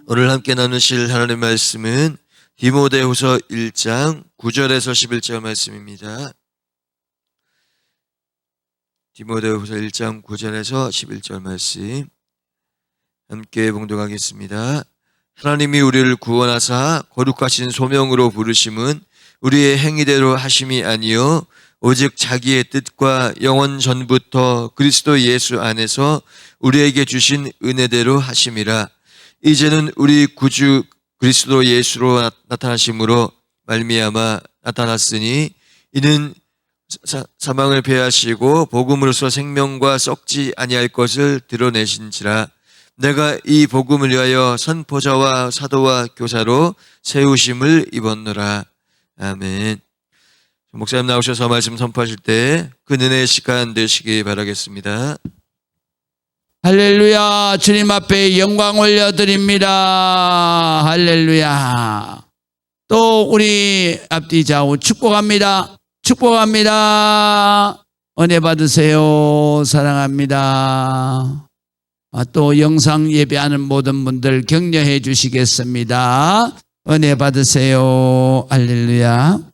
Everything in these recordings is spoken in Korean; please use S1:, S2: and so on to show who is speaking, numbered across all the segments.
S1: 오늘 함께 나누실 하나님의 말씀은 디모데후서 1장 9절에서 11절 말씀입니다. 디모데후서 1장 9절에서 11절 말씀 함께 봉독하겠습니다. 하나님이 우리를 구원하사 거룩하신 소명으로 부르심은 우리의 행위대로 하심이 아니요 오직 자기의 뜻과 영원 전부터 그리스도 예수 안에서 우리에게 주신 은혜대로 하심이라. 이제는 우리 구주 그리스도 예수로 나타나심으로 말미암아 나타났으니 이는 사망을 패하시고 복음으로써 생명과 썩지 아니할 것을 드러내신지라. 내가 이 복음을 위하여 선포자와 사도와 교사로 세우심을 입었노라. 아멘. 목사님 나오셔서 말씀 선포하실 때 그 은혜의 시간 되시기 바라겠습니다.
S2: 할렐루야. 주님 앞에 영광 올려드립니다. 할렐루야. 또 우리 앞뒤 좌우 축복합니다. 축복합니다. 은혜 받으세요. 사랑합니다. 또 영상 예배하는 모든 분들 격려해 주시겠습니다. 은혜 받으세요. 할렐루야.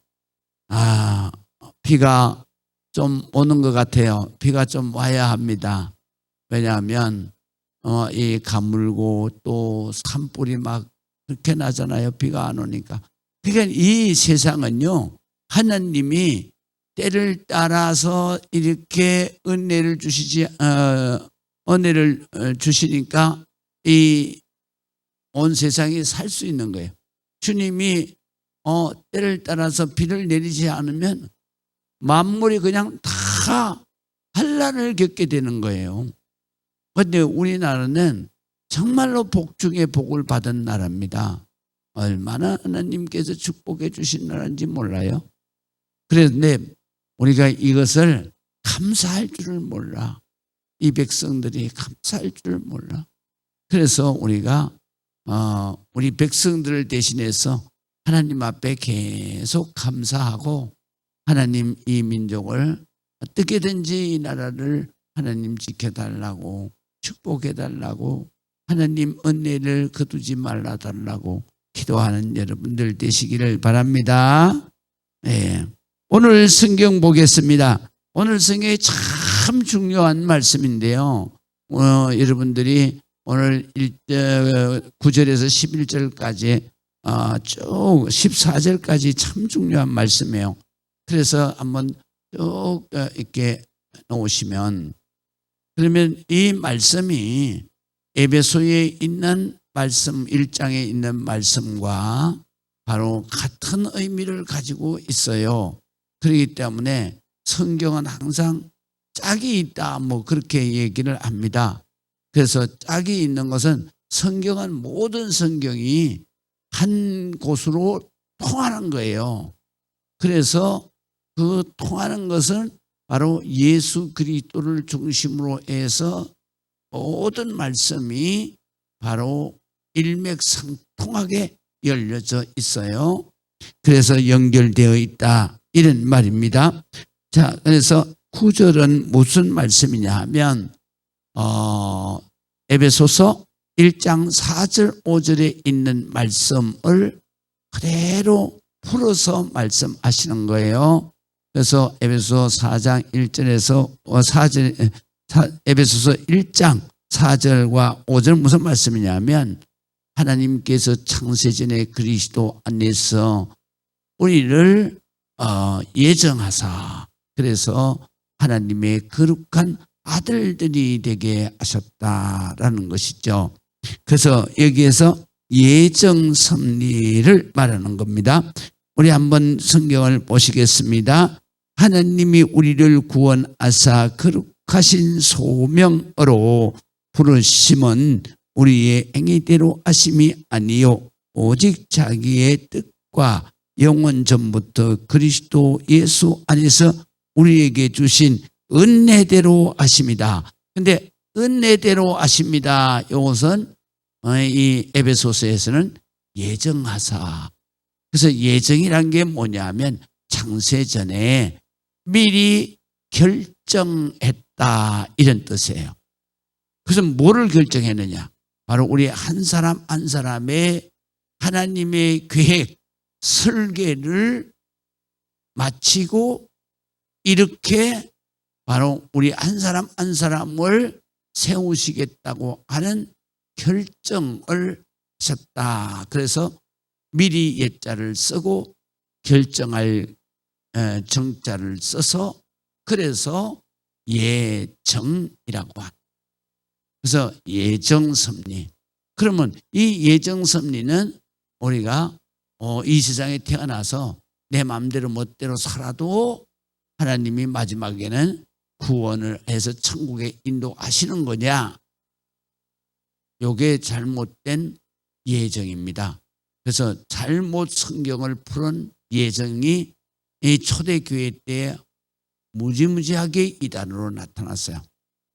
S2: 비가 좀 오는 것 같아요. 비가 좀 와야 합니다. 왜냐하면 이 가물고 또 산불이 막 그렇게 나잖아요. 비가 안 오니까. 그러니까 이 세상은요, 하나님이 때를 따라서 이렇게 은혜를 주시니까 이 온 세상이 살 수 있는 거예요. 주님이 때를 따라서 비를 내리지 않으면 만물이 그냥 다 환난을 겪게 되는 거예요. 그런데 우리나라는 정말로 복 중에 복을 받은 나라입니다. 얼마나 하나님께서 축복해 주신 나라인지 몰라요. 그런데 우리가 이것을 감사할 줄을 몰라. 이 백성들이 감사할 줄을 몰라. 그래서 우리가 우리 백성들을 대신해서 하나님 앞에 계속 감사하고 하나님 이 민족을 어떻게든지 이 나라를 하나님 지켜달라고 축복해달라고 하나님 은혜를 거두지 말아달라고 기도하는 여러분들 되시기를 바랍니다. 네. 오늘 성경 보겠습니다. 오늘 성경이 참 중요한 말씀인데요. 여러분들이 오늘 9절에서 11절까지 쭉 14절까지 참 중요한 말씀이에요. 그래서 한번 쭉 이렇게 놓으시면, 그러면 이 말씀이 에베소에 있는 말씀 1장에 있는 말씀과 바로 같은 의미를 가지고 있어요. 그렇기 때문에 성경은 항상 짝이 있다 뭐 그렇게 얘기를 합니다. 그래서 짝이 있는 것은 성경은 모든 성경이 한 곳으로 통하는 거예요. 그래서 그 통하는 것은 바로 예수 그리스도를 중심으로 해서 모든 말씀이 바로 일맥상통하게 열려져 있어요. 그래서 연결되어 있다 이런 말입니다. 자, 그래서 9절은 무슨 말씀이냐 하면 에베소서 1장 4절 5절에 있는 말씀을 그대로 풀어서 말씀하시는 거예요. 그래서 에베소서 4장 1절에서 4절, 에베소서 1장 4절과 5절 무슨 말씀이냐면 하나님께서 창세전에 그리스도 안에서 우리를 예정하사 그래서 하나님의 거룩한 아들들이 되게 하셨다라는 것이죠. 그래서 여기에서 예정 섭리를 말하는 겁니다. 우리 한번 성경을 보시겠습니다. 하나님이 우리를 구원하사 거룩하신 소명으로 부르심은 우리의 행위대로 하심이 아니요 오직 자기의 뜻과 영원 전부터 그리스도 예수 안에서 우리에게 주신 은혜대로 하심이다. 근데 은혜대로 하십니다. 이것은 이 에베소서에서는 예정하사. 그래서 예정이란 게 뭐냐면 창세전에 미리 결정했다 이런 뜻이에요. 그래서 뭐를 결정했느냐? 바로 우리 한 사람 한 사람의 하나님의 계획, 설계를 마치고 이렇게 바로 우리 한 사람 한 사람을 세우시겠다고 하는 결정을 하셨다. 그래서 미리 예자를 쓰고 결정할 정자를 써서 그래서 예정이라고 합니다. 그래서 예정섭리. 그러면 이 예정섭리는 우리가 이 세상에 태어나서 내 마음대로 멋대로 살아도 하나님이 마지막에는 구원을 해서 천국에 인도하시는 거냐? 이게 잘못된 예정입니다. 그래서 잘못 성경을 푸는 예정이 이 초대교회 때 무지무지하게 이단으로 나타났어요.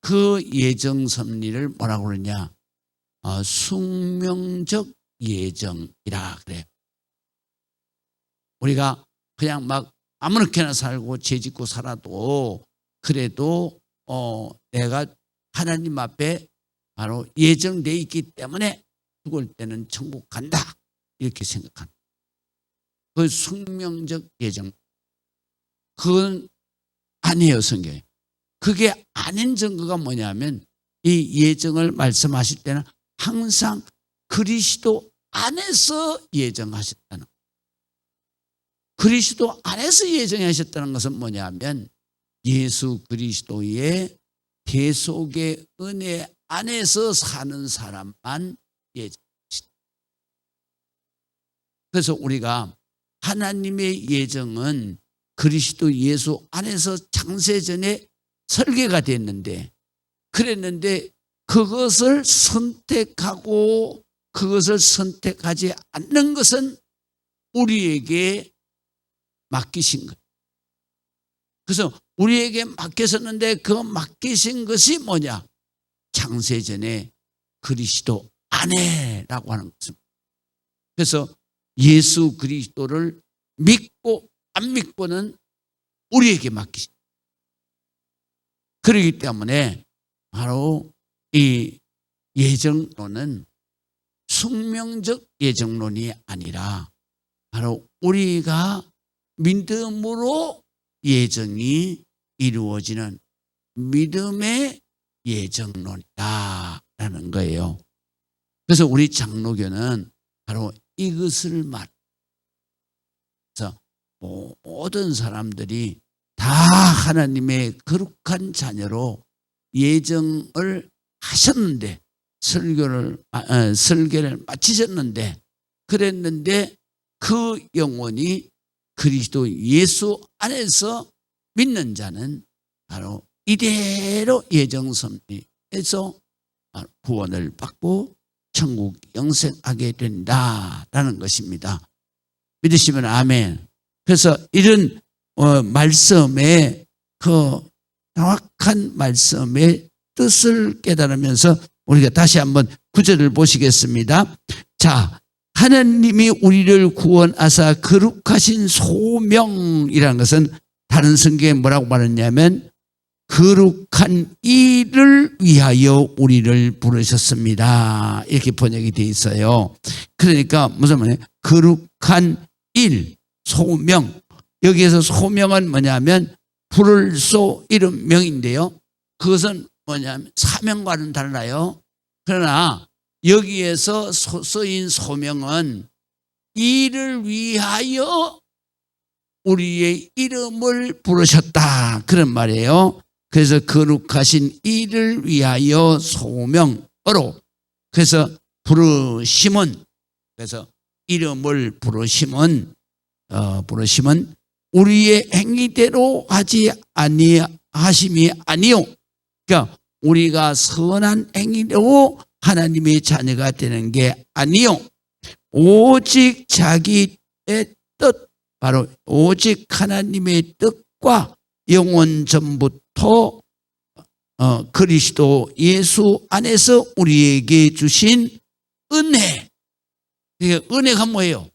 S2: 그 예정 섭리를 뭐라고 그러냐? 숙명적 예정이라 그래요. 우리가 그냥 막 아무렇게나 살고 죄짓고 살아도 그래도 내가 하나님 앞에 바로 예정되어 있기 때문에 죽을 때는 천국 간다 이렇게 생각합니다. 그 숙명적 예정, 그건 아니에요. 성경에. 그게 아닌 증거가 뭐냐면 이 예정을 말씀하실 때는 항상 그리스도 안에서 예정하셨다는 거예요. 그리스도 안에서 예정하셨다는 것은 뭐냐면 예수 그리스도의 대속의 은혜 안에서 사는 사람만 예정하시다. 그래서 우리가 하나님의 예정은 그리스도 예수 안에서 창세전에 설계가 됐는데 그랬는데 그것을 선택하고 그것을 선택하지 않는 것은 우리에게 맡기신 거예요. 그래서 우리에게 맡겼었는데 그 맡기신 것이 뭐냐? 창세전에 그리스도 안에라고 하는 것입니다. 그래서 예수 그리스도를 믿고 안 믿고는 우리에게 맡기신 거예요. 그렇기 때문에 바로 이 예정론은 숙명적 예정론이 아니라 바로 우리가 믿음으로 예정이 이루어지는 믿음의 예정론이다라는 거예요. 그래서 우리 장로교는 바로 이것을 말해서 모든 사람들이 다 하나님의 거룩한 자녀로 예정을 하셨는데 설계를 마치셨는데 그랬는데 그 영혼이 그리스도 예수 안에서 믿는 자는 바로 이대로 예정섭리에서 구원을 받고 천국 영생하게 된다라는 것입니다. 믿으시면 아멘. 그래서 이런 말씀의 그 정확한 말씀의 뜻을 깨달으면서 우리가 다시 한번 구절을 보시겠습니다. 자, 하나님이 우리를 구원하사 거룩하신 소명이라는 것은 다른 성경에 뭐라고 말했냐면 거룩한 일을 위하여 우리를 부르셨습니다. 이렇게 번역이 되어 있어요. 그러니까 무슨 말이에요? 거룩한 일, 소명. 여기에서 소명은 뭐냐면 부를 소 이름 명인데요. 그것은 뭐냐면 사명과는 달라요. 그러나 여기에서 쓰인 소명은 이를 위하여 우리의 이름을 부르셨다 그런 말이에요. 그래서 거룩하신 이를 위하여 소명으로 그래서 부르심은 그래서 이름을 부르심은 우리의 행위대로 하지 아니하심이 아니요. 그러니까 우리가 선한 행위로 하나님의 자녀가 되는 게 아니요. 오직 자기의 뜻, 바로 오직 하나님의 뜻과 영원 전부터 그리스도 예수 안에서 우리에게 주신 은혜. 은혜가 뭐예요?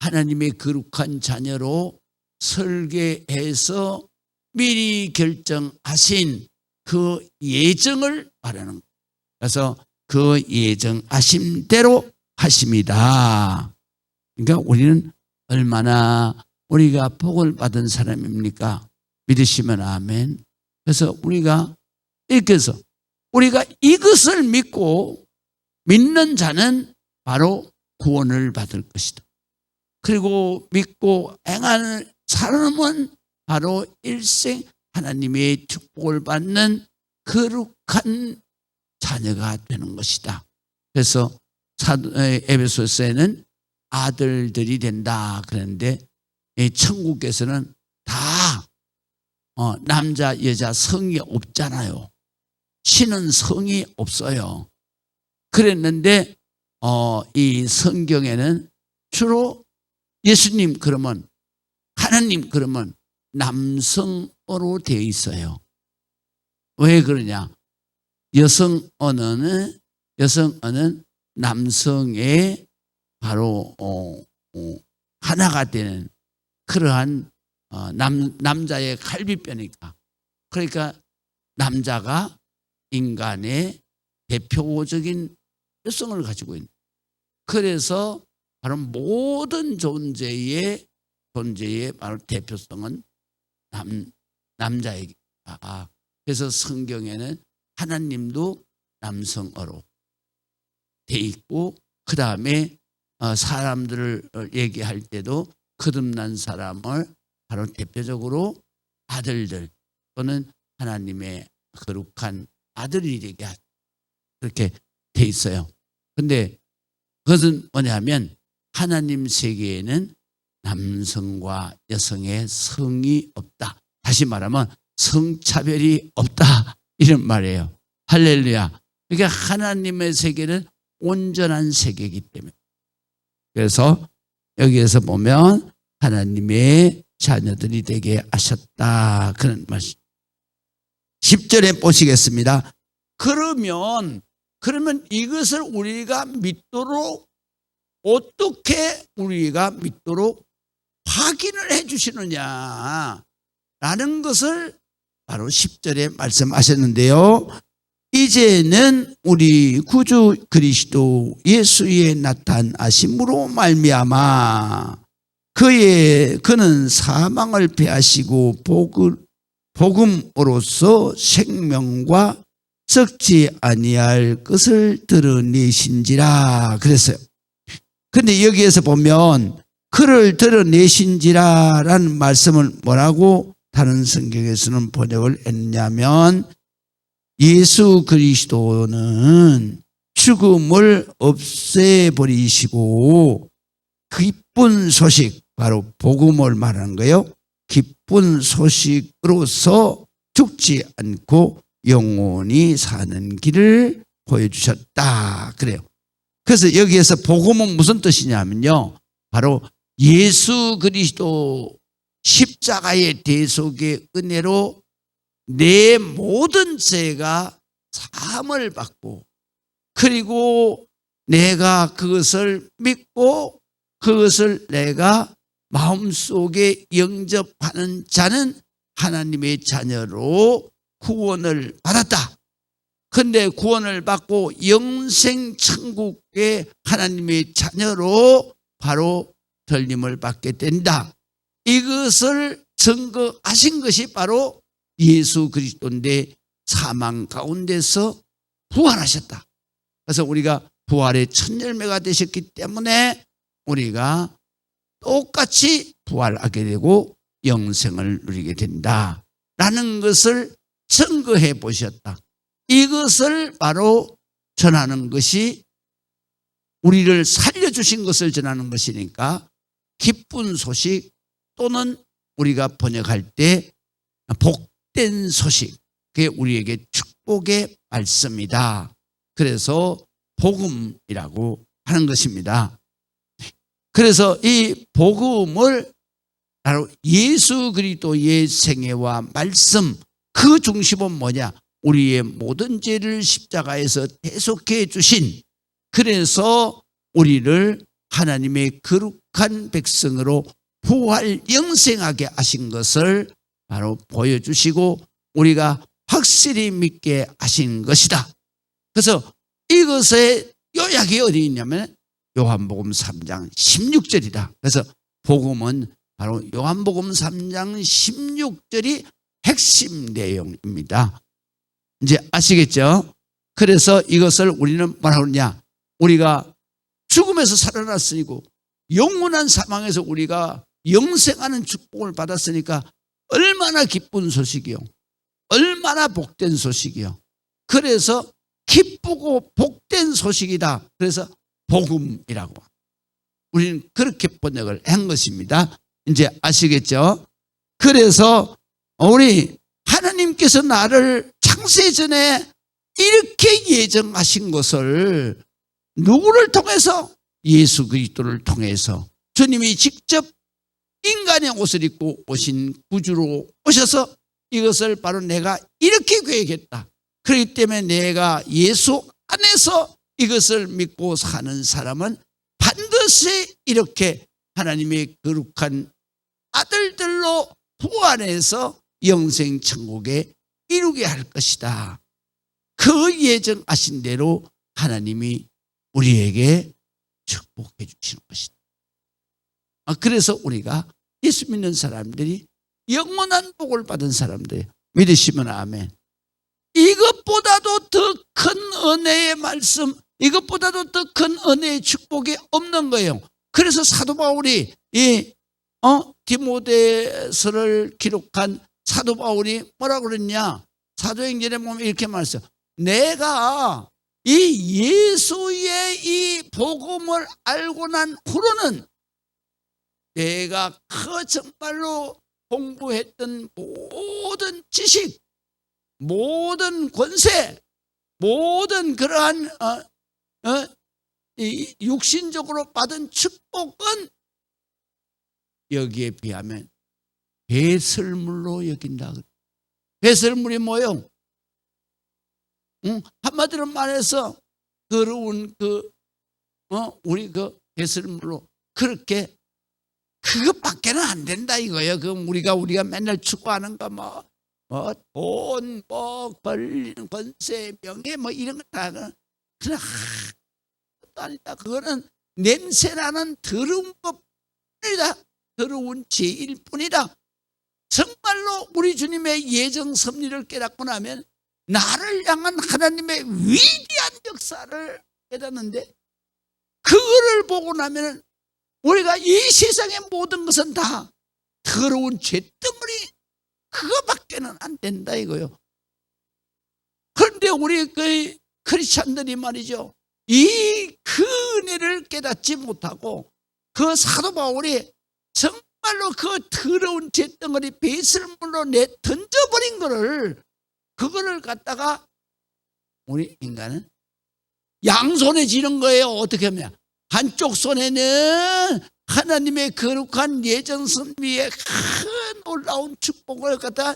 S2: 하나님의 거룩한 자녀로 설계해서 미리 결정하신 그 예정을 말하는 거예요. 그래서 그 예정하심대로 하심이다. 그러니까 우리는 얼마나 우리가 복을 받은 사람입니까? 믿으시면 아멘. 그래서 우리가 이렇게 해서 우리가 이것을 믿고 믿는 자는 바로 구원을 받을 것이다. 그리고 믿고 행하는 사람은 바로 일생 하나님의 축복을 받는 거룩한 자녀가 되는 것이다. 그래서 에베소서에는 아들들이 된다 그랬는데 천국에서는 다 남자 여자 성이 없잖아요. 신은 성이 없어요. 그랬는데 이 성경에는 주로 예수님 그러면 하나님 그러면 남성어로 되어 있어요. 왜 그러냐? 여성어는 남성의 바로 하나가 되는 그러한 남자의 갈비뼈니까. 그러니까 남자가 인간의 대표적인 여성을 가지고 있는. 그래서 바로 모든 존재의 바로 대표성은 남자에게. 그래서 성경에는 하나님도 남성어로 돼 있고 그 다음에 사람들을 얘기할 때도 거듭난 사람을 바로 대표적으로 아들들 또는 하나님의 거룩한 아들이 되게 그렇게 돼 있어요. 근데 그것은 뭐냐면 하나님 세계에는 남성과 여성의 성이 없다. 다시 말하면 성차별이 없다. 이런 말이에요. 할렐루야. 그러니까 하나님의 세계는 온전한 세계이기 때문에. 그래서 여기에서 보면 하나님의 자녀들이 되게 하셨다. 그런 말씀. 10절에 보시겠습니다. 그러면 이것을 우리가 믿도록 어떻게 우리가 믿도록 확인을 해 주시느냐 라는 것을 바로 10절에 말씀하셨는데요. 이제는 우리 구주 그리스도 예수의 나타나심으로 말미암아 그는 사망을 패하시고 복음으로써 생명과 썩지 아니할 것을 드러내신지라 그랬어요. 근데 여기에서 보면 그를 드러내신지라라는 말씀을 뭐라고 다른 성경에서는 번역을 했냐면 예수 그리스도는 죽음을 없애버리시고 기쁜 소식, 바로 복음을 말하는 거예요. 기쁜 소식으로서 죽지 않고 영원히 사는 길을 보여주셨다 그래요. 그래서 여기에서 복음은 무슨 뜻이냐면요, 바로 예수 그리스도 십자가의 대속의 은혜로 내 모든 죄가 사함을 받고, 그리고 내가 그것을 믿고 그것을 내가 마음속에 영접하는 자는 하나님의 자녀로 구원을 받았다. 그런데 구원을 받고 영생 천국의 하나님의 자녀로 바로 들림을 받게 된다. 이것을 증거하신 것이 바로 예수 그리스도인데 사망 가운데서 부활하셨다. 그래서 우리가 부활의 첫 열매가 되셨기 때문에 우리가 똑같이 부활하게 되고 영생을 누리게 된다라는 것을 증거해 보셨다. 이것을 바로 전하는 것이, 우리를 살려주신 것을 전하는 것이니까 기쁜 소식, 또는 우리가 번역할 때 복된 소식, 그게 우리에게 축복의 말씀이다. 그래서 복음이라고 하는 것입니다. 그래서 이 복음을 바로 예수 그리스도의 생애와 말씀, 그 중심은 뭐냐? 우리의 모든 죄를 십자가에서 대속해 주신, 그래서 우리를 하나님의 거룩한 백성으로 부활 영생하게 하신 것을 바로 보여주시고 우리가 확실히 믿게 하신 것이다. 그래서 이것의 요약이 어디 있냐면 요한복음 3장 16절이다. 그래서 복음은 바로 요한복음 3장 16절이 핵심 내용입니다. 이제 아시겠죠? 그래서 이것을 우리는 뭐라고 그러냐? 우리가 죽음에서 살아났으니고 영원한 사망에서 우리가 영생하는 축복을 받았으니까 얼마나 기쁜 소식이요. 얼마나 복된 소식이요. 그래서 기쁘고 복된 소식이다. 그래서 복음이라고. 우리는 그렇게 번역을 한 것입니다. 이제 아시겠죠? 그래서 우리 하나님께서 나를 창세 전에 이렇게 예정하신 것을 누구를 통해서? 예수 그리스도를 통해서 주님이 직접 인간의 옷을 입고 오신 구주로 오셔서 이것을 바로 내가 이렇게 계획했다. 그렇기 때문에 내가 예수 안에서 이것을 믿고 사는 사람은 반드시 이렇게 하나님의 거룩한 아들들로 부활해서 영생 천국에 이루게 할 것이다. 그 예정하신 대로 하나님이 우리에게 축복해 주시는 것이다. 그래서 우리가 예수 믿는 사람들이 영원한 복을 받은 사람들 믿으시면 아멘. 이것보다도 더 큰 은혜의 말씀, 이것보다도 더 큰 은혜의 축복이 없는 거예요. 그래서 사도 바울이 디모데서를 기록한 사도 바울이 뭐라고 그랬냐? 사도행전에 보면 이렇게 말했어요. 내가 이 예수의 이 복음을 알고 난 후로는 내가 그 정말로 공부했던 모든 지식, 모든 권세, 모든 그러한 이 육신적으로 받은 축복은 여기에 비하면 배설물로 여긴다. 배설물이 뭐요? 한마디로 말해서 더러운 우리 배설물로 그렇게 그것밖에는 안 된다 이거예요. 우리가 맨날 추구하는 거 돈, 권리, 권세, 명예 이런 거 다 그냥 아니다. 그거는 냄새나는 더러운 것뿐이다. 더러운 죄일 뿐이다. 정말로 우리 주님의 예정 섭리를 깨닫고 나면 나를 향한 하나님의 위대한 역사를 깨닫는데 그거를 보고 나면 우리가 이 세상의 모든 것은 다 더러운 죄덩어리 그거밖에는 안 된다 이거요. 그런데 우리 그 크리스찬들이 말이죠. 그 은혜를 깨닫지 못하고 그 사도 바울이 정말로 그 더러운 죄덩어리 배설물로 던져버린 그거를 갖다가 우리 인간은 양손에 쥐는 거예요. 어떻게 하면 한쪽 손에는 하나님의 거룩한 예정 섭리의 큰 놀라운 축복을 갖다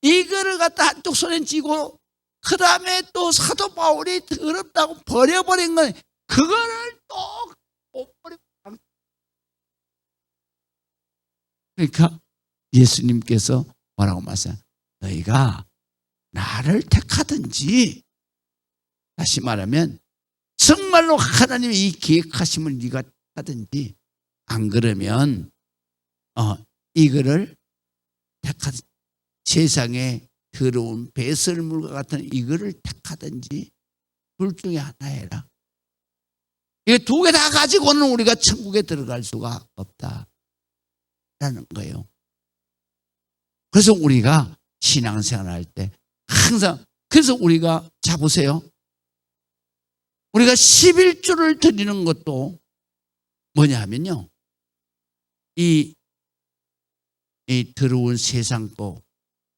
S2: 이거를 갖다 한쪽 손에 쥐고 그 다음에 또 사도 바울이 더럽다고 버려버린 건 그거를 또 못 버리고. 그러니까 예수님께서 뭐라고 말씀하세요? 너희가 나를 택하든지, 다시 말하면 정말로 하나님의 이 계획하심을 네가 하든지, 안 그러면 이거를 택하든지, 세상에 더러운 배설물과 같은 이거를 택하든지 둘 중에 하나 해라. 이 두 개 다 가지고는 우리가 천국에 들어갈 수가 없다라는 거예요. 그래서 우리가 신앙생활할 때 항상, 그래서 우리가 자 보세요. 우리가 11조를 드리는 것도 뭐냐 하면요, 이 더러운 세상 거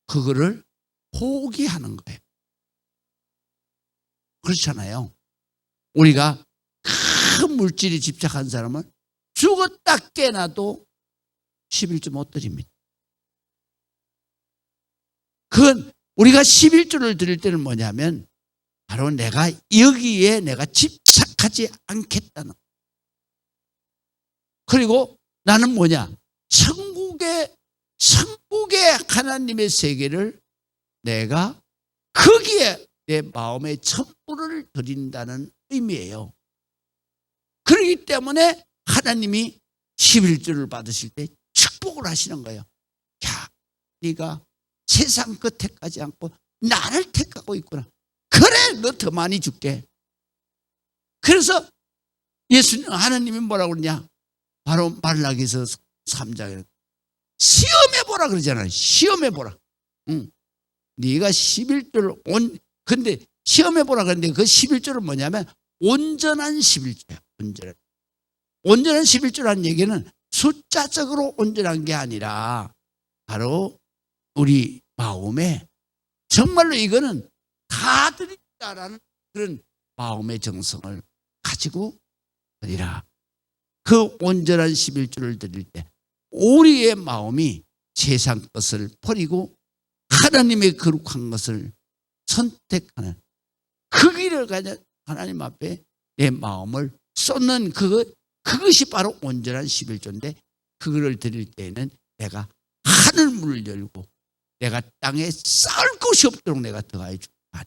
S2: 그거를 포기하는 거예요. 그렇잖아요. 우리가 큰 물질에 집착한 사람은 죽었다 깨나도 11조 못 드립니다. 그건 우리가 11조를 드릴 때는 뭐냐면 바로 내가 여기에 내가 집착하지 않겠다는 거예요. 그리고 나는 뭐냐, 천국의 하나님의 세계를 내가 거기에 내 마음의 전부를 드린다는 의미예요. 그렇기 때문에 하나님이 11조를 받으실 때 축복을 하시는 거예요. 야, 네가 세상 것 택하지 않고 나를 택하고 있구나. 그래, 너 더 많이 줄게. 그래서 예수님, 하나님이 뭐라고 그러냐? 바로 말라기서 3장에 시험해보라 그러잖아요. 시험해보라. 응. 네가 11조를 근데 시험해보라 그랬는데 그 11조는 뭐냐면 온전한 11조야. 온전한 11조라는 얘기는 숫자적으로 온전한 게 아니라 바로 우리 마음에 정말로 이거는 다 드린다라는 그런 마음의 정성을 가지고 드리라. 그 온전한 11조를 드릴 때 우리의 마음이 세상 것을 버리고 하나님의 거룩한 것을 선택하는 그 길을 가져 하나님 앞에 내 마음을 쏟는 그것이 바로 온전한 11조인데 그거를 드릴 때에는 내가 하늘문을 열고 내가 땅에 쌓을 곳이 없도록 내가 더하여 주겠다.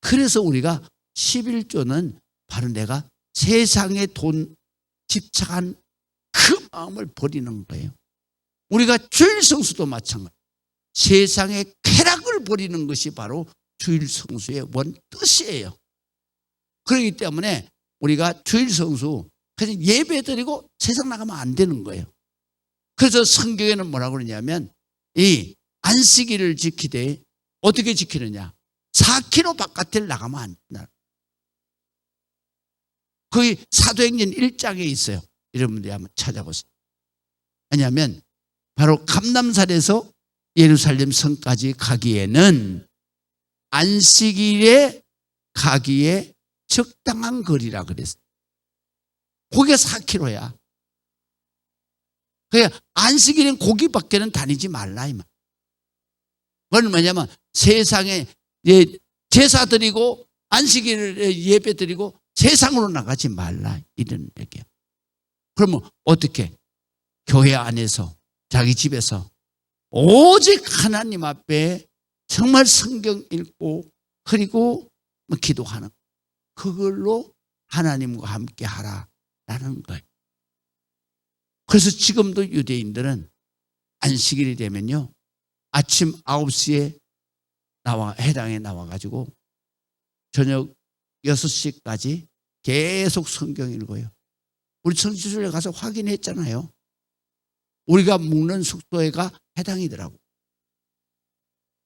S2: 그래서 우리가 11조는 바로 내가 세상에 돈 집착한 그 마음을 버리는 거예요. 우리가 주일 성수도 마찬가지. 세상의 쾌락을 버리는 것이 바로 주일 성수의 원 뜻이에요. 그렇기 때문에 우리가 주일 성수 그냥 예배 드리고 세상 나가면 안 되는 거예요. 그래서 성경에는 뭐라고 그러냐면 이 안식일을 지키되 어떻게 지키느냐? 4km 바깥에 나가면 안 된다. 거기 사도행전 1장에 있어요. 여러분들이 한번 찾아보세요. 왜냐하면 바로 감람산에서 예루살렘 성까지 가기에는 안식일에 가기에 적당한 거리라 그랬어요. 거기가 4km야. 그러니까 안식일엔 거기밖에는 다니지 말라 이 말. 그건 뭐냐면 세상에 제사 드리고 안식일에 예배 드리고 세상으로 나가지 말라 이런 얘기야. 그러면 어떻게? 교회 안에서 자기 집에서 오직 하나님 앞에 정말 성경 읽고 그리고 기도하는 그걸로 하나님과 함께 하라라는 거예요. 그래서 지금도 유대인들은 안식일이 되면요 아침 9시에 해당에 나와가지고 저녁 6시까지 계속 성경 읽어요. 우리 성지순례 가서 확인했잖아요. 우리가 묵는 숙소에가 해당이더라고.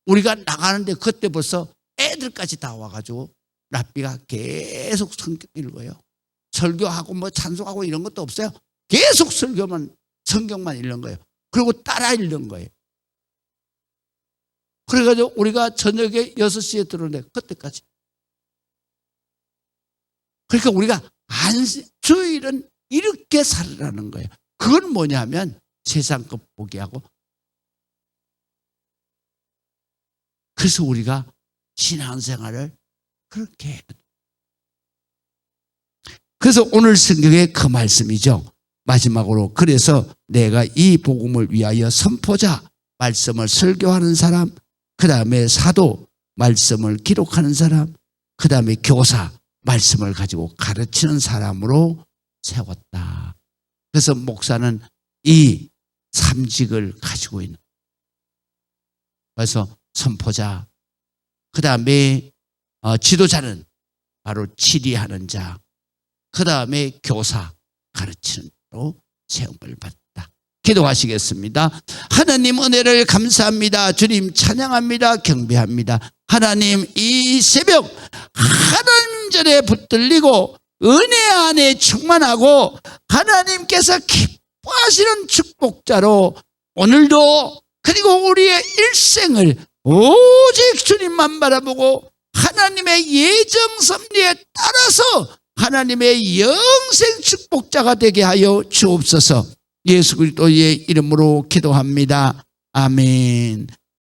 S2: 우리가 나가는데 그때 벌써 애들까지 다 와가지고 랍비가 계속 성경 읽어요. 설교하고 뭐 찬송하고 이런 것도 없어요. 계속 성경만 읽는 거예요. 그리고 따라 읽는 거예요. 그래가지고 우리가 저녁에 6시에 들어오는데 그때까지. 그러니까 우리가 주일은 이렇게 살으라는 거예요. 그건 뭐냐면 세상 것 포기하고. 그래서 우리가 신앙생활을 그렇게 해요. 그래서 오늘 성경의 그 말씀이죠. 마지막으로 그래서 내가 이 복음을 위하여 선포자, 말씀을 설교하는 사람, 그 다음에 사도, 말씀을 기록하는 사람, 그 다음에 교사, 말씀을 가지고 가르치는 사람으로 세웠다. 그래서 목사는 이 삼직을 가지고 있는. 그래서 선포자, 그 다음에 지도자는 바로 치리하는 자, 그 다음에 교사, 가르치는 자로 세움을 받다. 기도하시겠습니다. 하나님 은혜를 감사합니다. 주님 찬양합니다. 경배합니다. 하나님 이 새벽 하나님 전에 붙들리고 은혜 안에 충만하고 하나님께서 기뻐하시는 축복자로 오늘도 그리고 우리의 일생을 오직 주님만 바라보고 하나님의 예정 섭리에 따라서 하나님의 영생 축복자가 되게 하여 주옵소서. 예수 그리스도의 이름으로 기도합니다. 아멘.